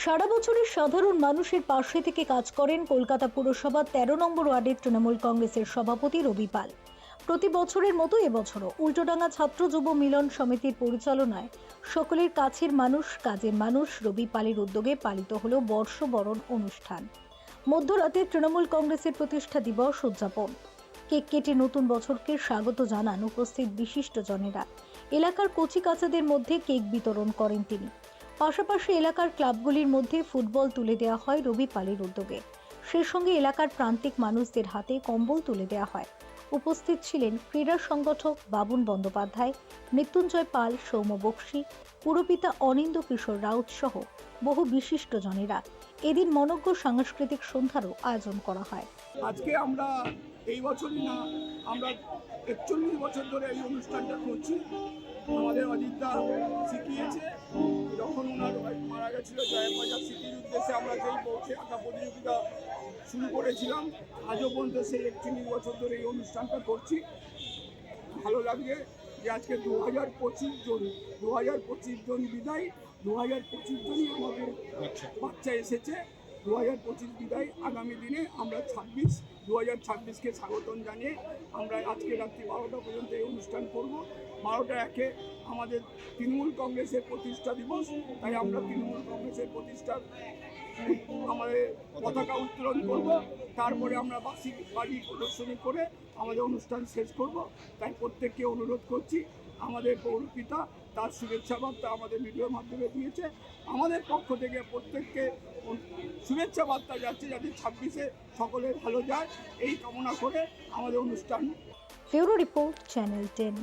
সারা বছরের সাধারণ মানুষের পাশে থেকে কাজ করেন কলকাতা পুরসভার ১৩ নম্বর ওয়ার্ডের তৃণমূল কংগ্রেসের সভাপতি রবি পাল। প্রতি বছরের মতো এবছরও উল্টোডাঙ্গা ছাত্র যুব মিলন সমিতির পরিচালনায় সকলের কাছের মানুষ, কাজের মানুষ রবি পালের উদ্যোগে পালিত হলো বর্ষবরণ অনুষ্ঠান। মধ্যরাতে তৃণমূল কংগ্রেসের প্রতিষ্ঠা দিবস উদযাপন। কেক কেটে নতুন বছরকে স্বাগত জানান উপস্থিত বিশিষ্টজনেরা। এলাকার কচিকাচাদের মধ্যে কেক বিতরণ করেন তিনি। পাশাপাশি এলাকার ক্লাবগুলির মধ্যে ফুটবল তুলে দেওয়া হয় রবি পালের উদ্যোগে। সেই সঙ্গে এলাকার প্রান্তিক মানুষদের হাতে কম্বল তুলে দেওয়া হয়। উপস্থিত ছিলেন ক্রীড়া সংগঠক বাবুন বন্দ্যোপাধ্যায়, মৃত্যুঞ্জয় পাল, সৌম্য বক্সী, পুরপিতা অনিন্দ কিশোর রাউত সহ বহু বিশিষ্টজনেরা। এদিন মনোজ্ঞ সাংস্কৃতিক সন্ধ্যারও আয়োজন করা হয়। আজকে আমরা এই বছরই না, আমরা ৪১ বছর ধরে এই অনুষ্ঠানটা করছি। আমাদের অজিতদা শিখিয়েছে, যখন ওনার মারা গেছিল জয়াবাজার স্মৃতির উদ্দেশ্যে আমরা যেই বসে আঁকা প্রতিযোগিতা শুরু করেছিলাম, আজও পর্যন্ত সেই ৪১ বছর ধরে এই অনুষ্ঠানটা করছি। ভালো লাগছে যে আজকে ২০২৫ জন বিদায়, ২০২৫ জনই আমাদের বাচ্চা এসেছে। ২০২৫ বিদায়, আগামী দিনে আমরা ২০২৬কে স্বাগতম জানিয়ে আমরা আজকে রাত্রি ১২টা পর্যন্ত এই অনুষ্ঠান করব। ১২টা একে আমাদের তৃণমূল কংগ্রেসের প্রতিষ্ঠা দিবস, তাই আমরা তৃণমূল কংগ্রেসের প্রতিষ্ঠার আমাদের পতাকা উত্তোলন করব। তারপরে আমরা বাড়ি প্রদর্শনী করে আমাদের অনুষ্ঠান শেষ করব। তাই প্রত্যেককে অনুরোধ করছি, আমাদের পৌরপিতা তার শুভেচ্ছা বার্তা আমাদের ভিডিওর মাধ্যমে দিয়েছে। আমাদের পক্ষ থেকে প্রত্যেককে শুভেচ্ছা বার্তা যাচ্ছে, যাতে ২৬-এ সকলের ভালো যায় এই কামনা করে আমাদের অনুষ্ঠান। Bureau report, channel 10।